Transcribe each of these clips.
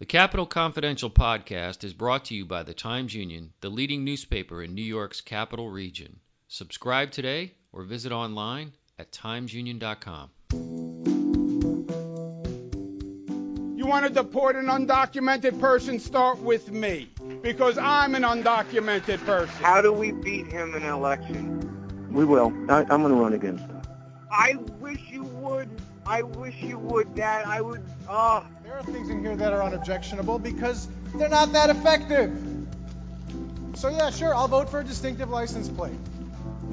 The Capital Confidential podcast is brought to you by the Times-Union, the leading newspaper in New York's capital region. Subscribe today or visit online at timesunion.com. You want to deport an undocumented person? Start with me, because I'm an undocumented person. How do we beat him in an election? We will. I'm going to run against him. I wish you would. I wish you would, Dad. I would. There are things in here that are unobjectionable because they're not that effective. So yeah, sure, I'll vote for a distinctive license plate.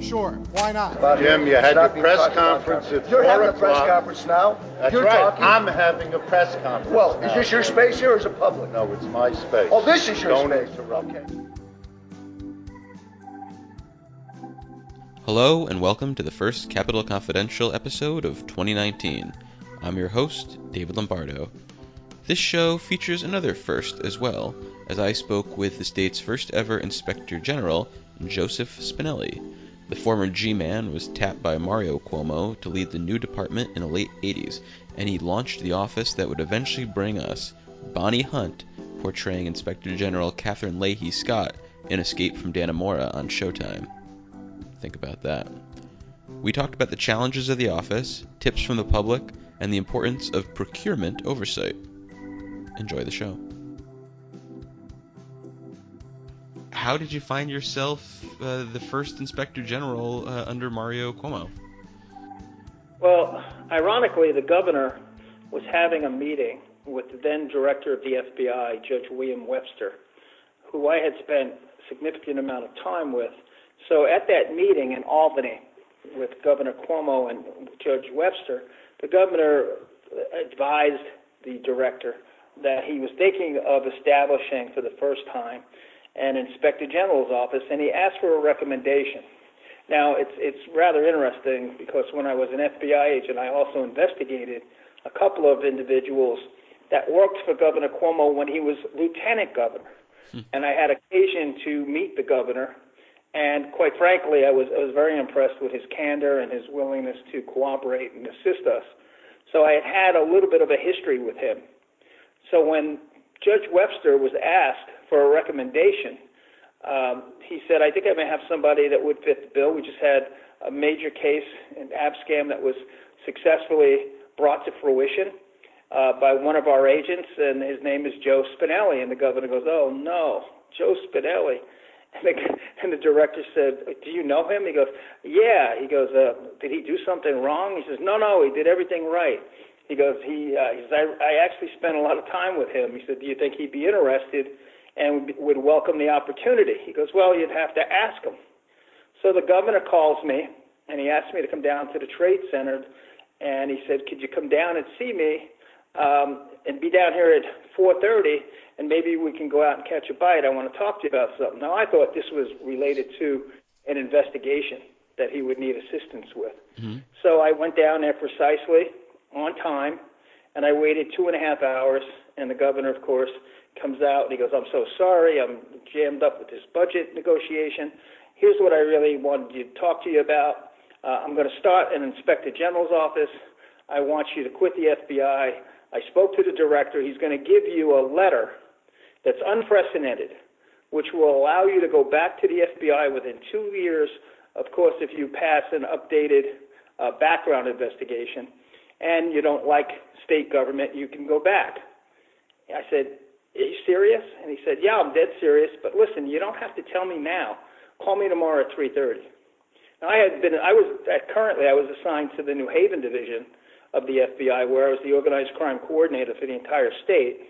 Sure, why not? Jim, you had your press conference at 4 o'clock. You're having a press conference now? That's You're right. talking? I'm having a press conference. Well, now. is this your space here or is it public? No, it's my space. Oh, this is your Don't space. interrupt. Okay. Hello and welcome to the first Capital Confidential episode of 2019. I'm your host, David Lombardo. This show features another first as well, as I spoke with the state's first ever Inspector General, Joseph Spinelli. The former G-Man was tapped by Mario Cuomo to lead the new department in the late 80s, and he launched the office that would eventually bring us Bonnie Hunt, portraying Inspector General Catherine Leahy Scott in Escape from Dannemora on Showtime. Think about that. We talked about the challenges of the office, tips from the public, and the importance of procurement oversight. Enjoy the show. How did you find yourself the first Inspector General under Mario Cuomo? Well, ironically, the governor was having a meeting with the then director of the FBI, Judge William Webster, who I had spent a significant amount of time with. So at that meeting in Albany with Governor Cuomo and Judge Webster, the governor advised the director that he was thinking of establishing for the first time an Inspector General's office, and he asked for a recommendation. Now, it's rather interesting because when I was an FBI agent, I also investigated a couple of individuals that worked for Governor Cuomo when he was lieutenant governor. And I had occasion to meet the governor, and quite frankly, I was very impressed with his candor and his willingness to cooperate and assist us. So I had a little bit of a history with him. So when Judge Webster was asked for a recommendation, he said, I think I may have somebody that would fit the bill. We just had a major case, an abscam that was successfully brought to fruition by one of our agents, and his name is Joe Spinelli. And the governor goes, oh, no, Joe Spinelli. And the director said, do you know him? He goes, yeah. He goes, did he do something wrong? He says, no, he did everything right. He goes, I actually spent a lot of time with him. He said, do you think he'd be interested and would welcome the opportunity? He goes, well, you'd have to ask him. So the governor calls me, and he asked me to come down to the Trade Center, and he said, could you come down and see me and be down here at 4:30, and maybe we can go out and catch a bite. I want to talk to you about something. Now, I thought this was related to an investigation that he would need assistance with. Mm-hmm. So I went down there precisely on time, and I waited 2.5 hours, and the governor, of course, comes out, and he goes, I'm so sorry, I'm jammed up with this budget negotiation. Here's what I really wanted to talk to you about. I'm going to start an Inspector General's office. I want you to quit the FBI. I spoke to the director. He's going to give you a letter that's unprecedented, which will allow you to go back to the FBI within 2 years, of course, if you pass an updated background investigation, and you don't like state government, you can go back. I said, are you serious? And he said, yeah, I'm dead serious, but listen, you don't have to tell me now. Call me tomorrow at 3:30. Now, currently I was assigned to the New Haven division of the FBI, where I was the organized crime coordinator for the entire state,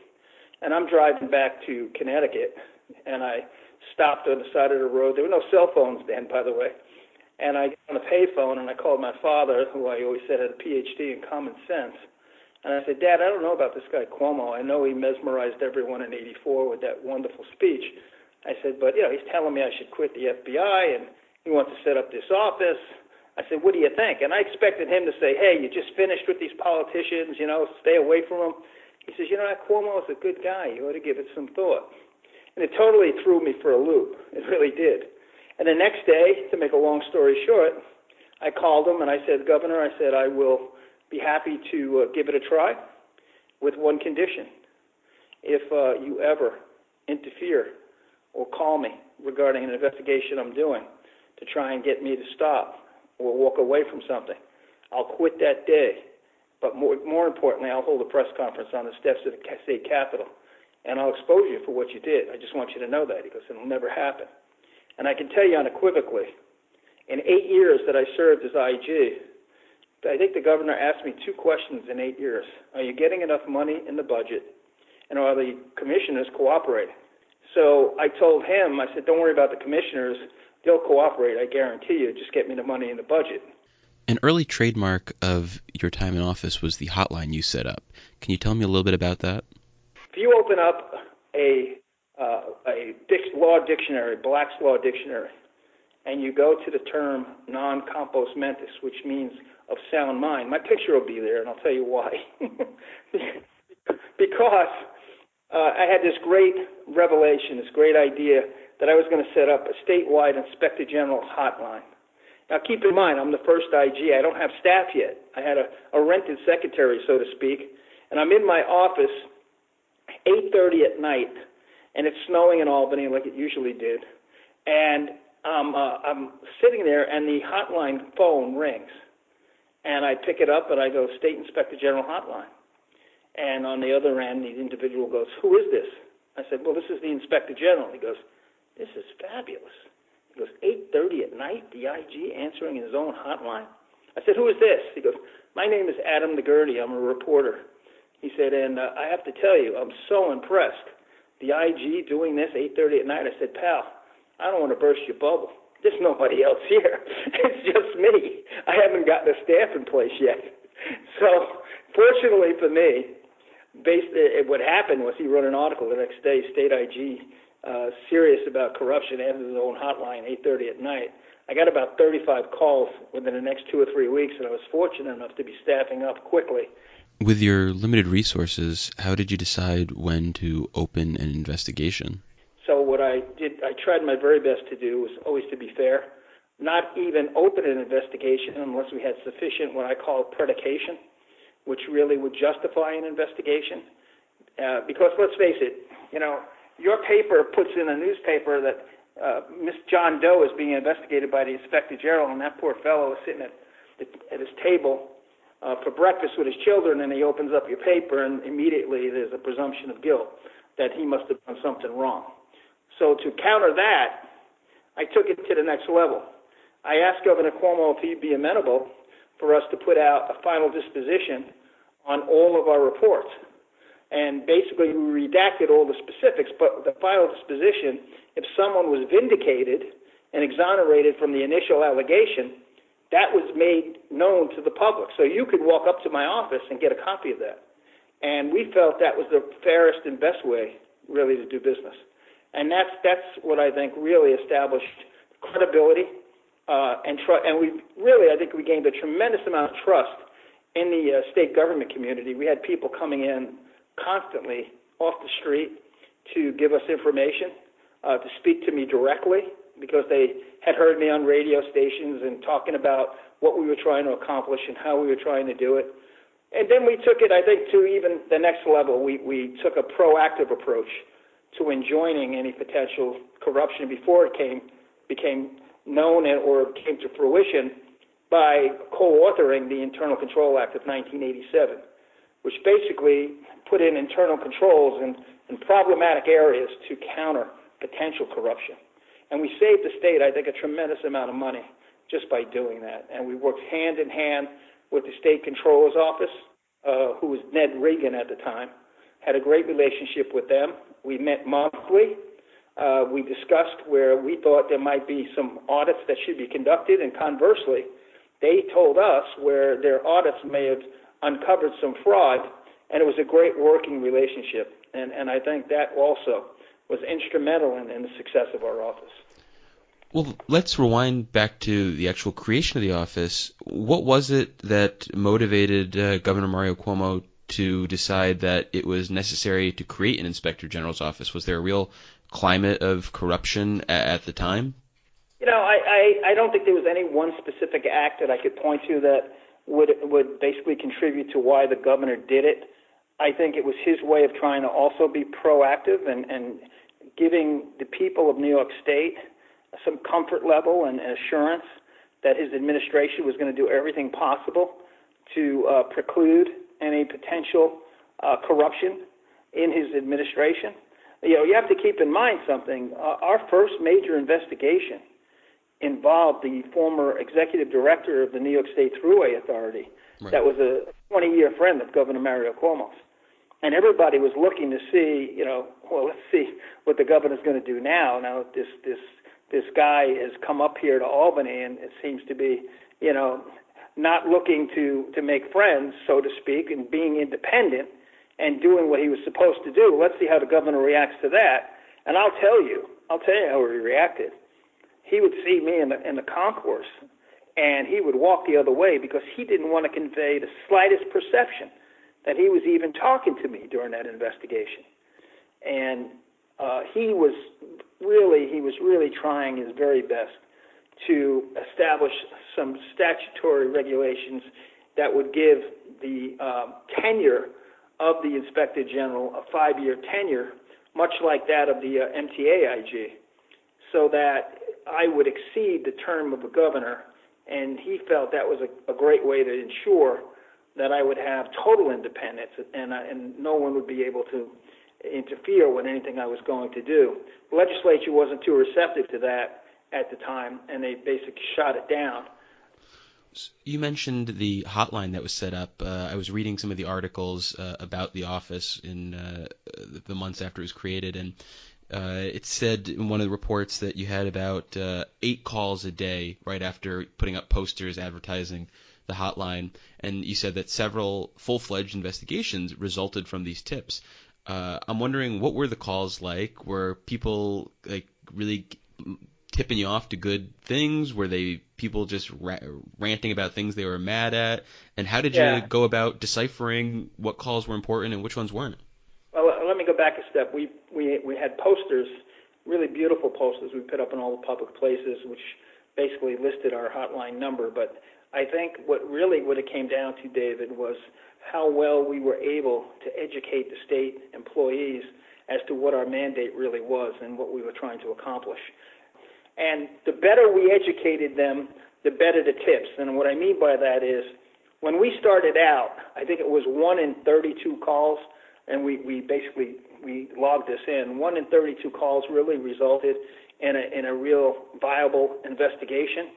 and I'm driving back to Connecticut, and I stopped on the side of the road. There were no cell phones then, by the way. And I got on a payphone, and I called my father, who I always said had a PhD in common sense. And I said, Dad, I don't know about this guy Cuomo. I know he mesmerized everyone in '84 with that wonderful speech. I said, but, he's telling me I should quit the FBI, and he wants to set up this office. I said, what do you think? And I expected him to say, hey, you just finished with these politicians, stay away from them. He says, that Cuomo is a good guy. You ought to give it some thought. And it totally threw me for a loop. It really did. And the next day, to make a long story short, I called him and I said, Governor, I will be happy to give it a try with one condition. if you ever interfere or call me regarding an investigation I'm doing to try and get me to stop or walk away from something, I'll quit that day. But more importantly, I'll hold a press conference on the steps of the state capitol, and I'll expose you for what you did. I just want you to know that, because it'll never happen. And I can tell you unequivocally, in 8 years that I served as IG, I think the governor asked me 2 questions in 8 years. Are you getting enough money in the budget? And are the commissioners cooperating? So I told him, I said, don't worry about the commissioners. They'll cooperate, I guarantee you. Just get me the money in the budget. An early trademark of your time in office was the hotline you set up. Can you tell me a little bit about that? If you open up a law dictionary, Black's Law Dictionary, and you go to the term non compos mentis, which means of sound mind, my picture will be there, and I'll tell you why. Because I had this great revelation, this great idea that I was going to set up a statewide Inspector General's hotline. Now, keep in mind, I'm the first IG. I don't have staff yet. I had a rented secretary, so to speak, and I'm in my office 8:30 at night, and it's snowing in Albany like it usually did, and I'm sitting there, and the hotline phone rings, and I pick it up, and I go, State Inspector General hotline. And on the other end, the individual goes, who is this? I said, well, this is the Inspector General. He goes, this is fabulous. He goes, 8:30 at night, the IG answering his own hotline? I said, who is this? He goes, my name is Adam DeGurdy. I'm a reporter. He said, and I have to tell you, I'm so impressed. The IG doing this 8:30 at night. I said, pal, I don't want to burst your bubble. There's nobody else here. It's just me. I haven't gotten a staff in place yet. So fortunately for me, what happened was he wrote an article the next day, State IG, serious about corruption, answers his own hotline, 8:30 at night. I got about 35 calls within the next 2 or 3 weeks, and I was fortunate enough to be staffing up quickly. With your limited resources, how did you decide when to open an investigation? So what I did, I tried my very best to do was always to be fair, not even open an investigation unless we had sufficient what I call predication, which really would justify an investigation. Because let's face it, your paper puts in a newspaper that Miss John Doe is being investigated by the Inspector General, and that poor fellow is sitting at his table for breakfast with his children, and he opens up your paper, and immediately there's a presumption of guilt that he must have done something wrong. So to counter that, I took it to the next level. I asked Governor Cuomo if he'd be amenable for us to put out a final disposition on all of our reports. And basically we redacted all the specifics, but the final disposition, if someone was vindicated and exonerated from the initial allegation, that was made known to the public. So you could walk up to my office and get a copy of that. And we felt that was the fairest and best way, really, to do business. And that's what I think really established credibility and trust. And I think we gained a tremendous amount of trust in the state government community. We had people coming in constantly off the street to give us information, to speak to me directly, because they had heard me on radio stations and talking about what we were trying to accomplish and how we were trying to do it. And then we took it, I think, to even the next level. We took a proactive approach to enjoining any potential corruption before it became known or came to fruition by co-authoring the Internal Control Act of 1987, which basically put in internal controls in problematic areas to counter potential corruption. And we saved the state, I think, a tremendous amount of money just by doing that. And we worked hand in hand with the state controller's office, who was Ned Reagan at the time, had a great relationship with them. We met monthly. We discussed where we thought there might be some audits that should be conducted, and conversely, they told us where their audits may have uncovered some fraud, and it was a great working relationship. And I think that also was instrumental in the success of our office. Well, let's rewind back to the actual creation of the office. What was it that motivated Governor Mario Cuomo to decide that it was necessary to create an Inspector General's office? Was there a real climate of corruption at the time? I don't think there was any one specific act that I could point to that would basically contribute to why the governor did it. I think it was his way of trying to also be proactive and giving the people of New York State some comfort level and assurance that his administration was going to do everything possible to preclude any potential corruption in his administration. You have to keep in mind something. Our first major investigation involved the former executive director of the New York State Thruway Authority. Right. That was a 20-year friend of Governor Mario Cuomo's. And everybody was looking to see, let's see what the governor's going to do now. Now this guy has come up here to Albany, and it seems to be, not looking to make friends, so to speak, and being independent and doing what he was supposed to do. Let's see how the governor reacts to that. And I'll tell you how he reacted. He would see me in the concourse, and he would walk the other way because he didn't want to convey the slightest perception that he was even talking to me during that investigation. And he was really trying his very best to establish some statutory regulations that would give the tenure of the Inspector General a 5-year tenure, much like that of the MTA IG, so that I would exceed the term of a governor, and he felt that was a great way to ensure that I would have total independence and no one would be able to interfere with anything I was going to do. The legislature wasn't too receptive to that at the time, and they basically shot it down. You mentioned the hotline that was set up. I was reading some of the articles about the office in the months after it was created, and it said in one of the reports that you had about 8 calls a day right after putting up posters advertising the hotline, and you said that several full-fledged investigations resulted from these tips. I'm wondering, what were the calls like? Were people really tipping you off to good things? Were they people just ranting about things they were mad at? And how did you go about deciphering what calls were important and which ones weren't? Well, let me go back a step. We had posters, really beautiful posters we put up in all the public places, which basically listed our hotline number. But I think what it came down to, David, was how well we were able to educate the state employees as to what our mandate really was and what we were trying to accomplish. And the better we educated them, the better the tips. And what I mean by that is, when we started out, I think it was 1 in 32 calls, and we logged this in. 1 in 32 calls really resulted in a real viable investigation.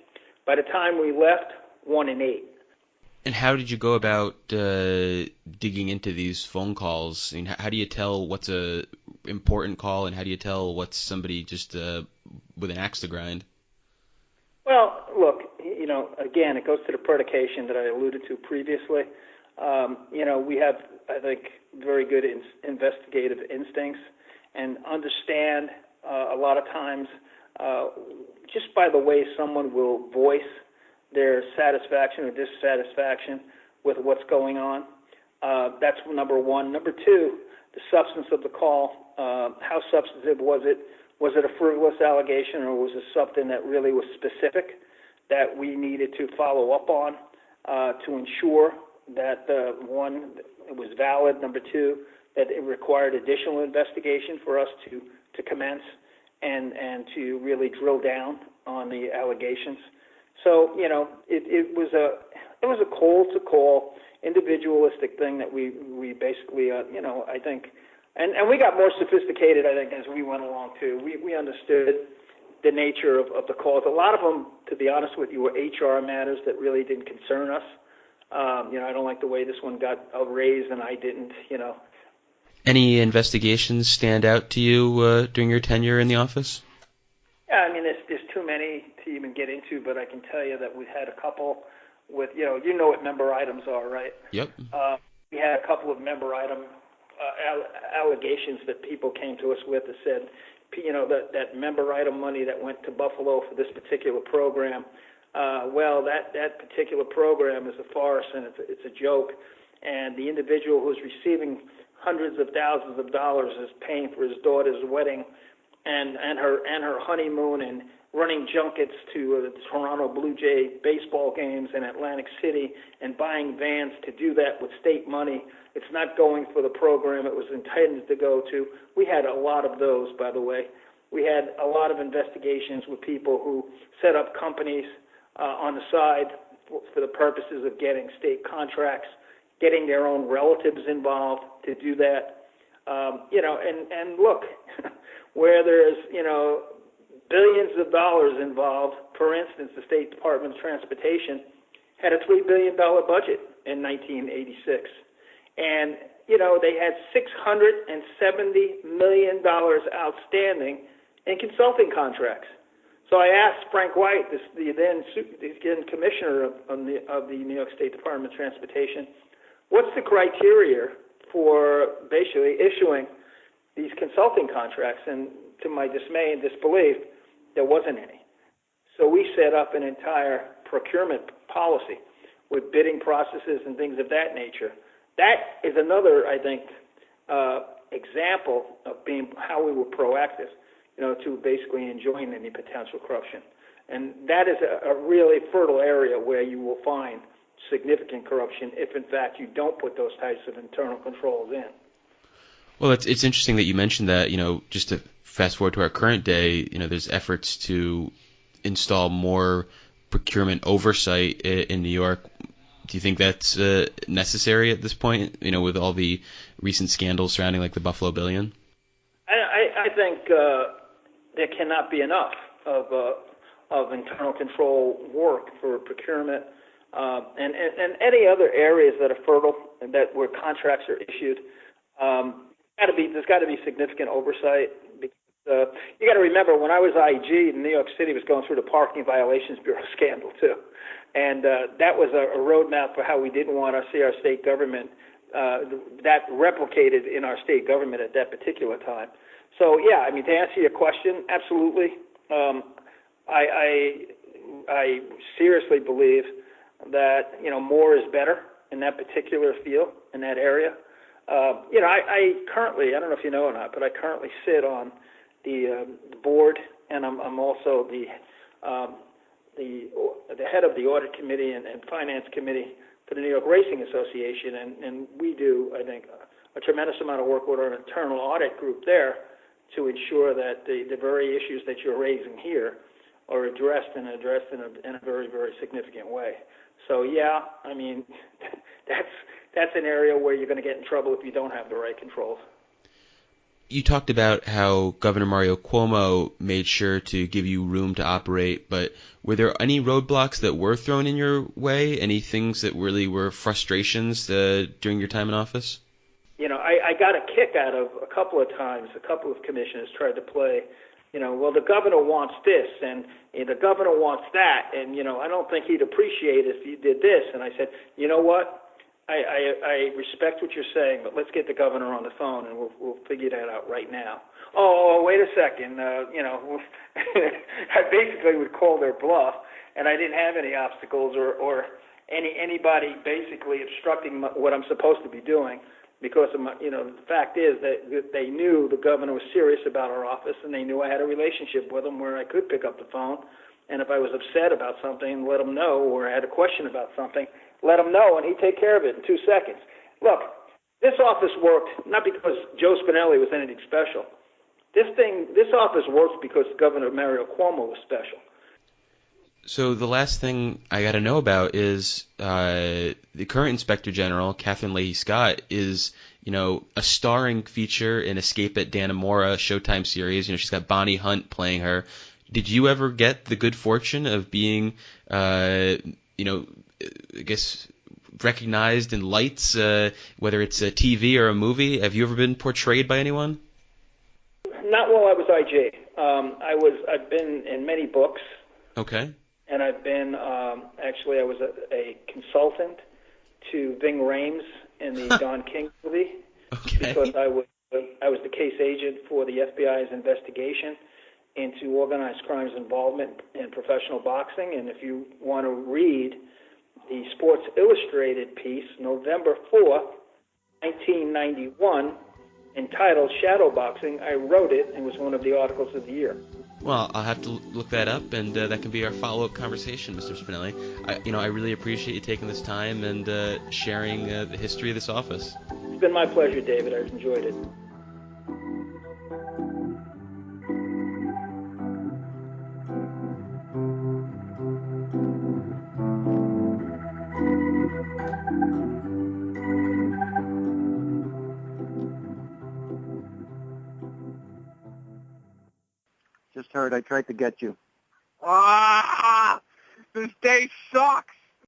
By the time we left, 1 in 8. And how did you go about digging into these phone calls? I mean, how do you tell what's a important call, and how do you tell what's somebody just with an axe to grind? Well, look, again, it goes to the predication that I alluded to previously. We have, I think, very good investigative instincts and understand a lot of times just by the way someone will voice their satisfaction or dissatisfaction with what's going on. That's number one. Number two, the substance of the call. How substantive was it? Was it a frivolous allegation, or was it something that really was specific that we needed to follow up on to ensure that, one, it was valid, number two, that it required additional investigation for us to commence and to really drill down on the allegations. So, it was a call-to-call, individualistic thing that we basically, I think, and we got more sophisticated, I think, as we went along, too. We understood the nature of the calls. A lot of them, to be honest with you, were HR matters that really didn't concern us. I don't like the way this one got raised, and I didn't, Any investigations stand out to you during your tenure in the office? Yeah, I mean, there's too many to even get into, but I can tell you that we've had a couple with, you know what member items are, right? Yep. We had a couple of member item allegations that people came to us with that said, that member item money that went to Buffalo for this particular program, that particular program is a farce and it's a joke, and the individual who's receiving hundreds of thousands of dollars is paying for his daughter's wedding and her honeymoon and running junkets to the Toronto Blue Jay baseball games in Atlantic City and buying vans to do that with state money. It's not going for the program it was intended to go to. We had a lot of those, by the way. We had a lot of investigations with people who set up companies on the side for the purposes of getting state contracts, getting their own relatives involved to do that. And look, where there's, billions of dollars involved. For instance, the State Department of Transportation had a $3 billion budget in 1986. And, they had $670 million outstanding in consulting contracts. So I asked Frank White, the then commissioner of the New York State Department of Transportation, what's the criteria for basically issuing these consulting contracts? And to my dismay and disbelief, there wasn't any. So we set up an entire procurement policy with bidding processes and things of that nature. That is another, I think, example of how we were proactive, to basically enjoin any potential corruption. And that is a really fertile area where you will find significant corruption if, in fact, you don't put those types of internal controls in. Well, it's interesting that you mentioned that, just to fast forward to our current day, there's efforts to install more procurement oversight in New York. Do you think that's necessary at this point, with all the recent scandals surrounding like the Buffalo Billion? I think there cannot be enough of internal control work for procurement and any other areas that are fertile and where contracts are issued. There's got to be significant oversight. Because, you got to remember, when I was IG, New York City was going through the Parking Violations Bureau scandal too, and that was a roadmap for how we didn't want to see our state government that replicated in our state government at that particular time. So yeah, to answer your question, absolutely. I seriously believe that more is better in that particular field, in that area. I currently, I don't know if you know or not, but I currently sit on the board, and I'm also the head of the audit committee and finance committee for the New York Racing Association, and we do, I think, a tremendous amount of work with our internal audit group there to ensure that the very issues that you're raising here are addressed in a very, very significant way. So yeah, that's an area where you're going to get in trouble if you don't have the right controls. You talked about how Governor Mario Cuomo made sure to give you room to operate, but were there any roadblocks that were thrown in your way? Any things that really were frustrations during your time in office? I got a kick out of a couple of times. A couple of commissioners tried to play, well, the governor wants this, and the governor wants that, and, I don't think he'd appreciate if you did this. And I said, you know what? I respect what you're saying, but let's get the governor on the phone, and we'll figure that out right now. Oh, wait a second. I basically would call their bluff, and I didn't have any obstacles or anybody basically obstructing what I'm supposed to be doing. Because of the fact is that they knew the governor was serious about our office, and they knew I had a relationship with him where I could pick up the phone, and if I was upset about something, let him know, or I had a question about something, let him know, and he'd take care of it in 2 seconds. Look, this office worked not because Joe Spinelli was anything special. This office worked because Governor Mario Cuomo was special. So the last thing I got to know about is the current Inspector General, Catherine Leahy Scott, is, a starring feature in Escape at Dannemora Showtime series. She's got Bonnie Hunt playing her. Did you ever get the good fortune of being, I guess, recognized in lights, whether it's a TV or a movie? Have you ever been portrayed by anyone? Not while I was IG. I've been in many books. Okay. And I've been, I was a consultant to Ving Rhames in the Don King movie. Okay. Because I was the case agent for the FBI's investigation into organized crimes involvement in professional boxing. And if you want to read the Sports Illustrated piece, November 4th, 1991, entitled Shadowboxing, I wrote it and was one of the articles of the year. Well, I'll have to look that up, and that can be our follow-up conversation, Mr. Spinelli. I really appreciate you taking this time and sharing the history of this office. It's been my pleasure, David. I've enjoyed it. Just heard I tried to get you. Ah, this day sucks.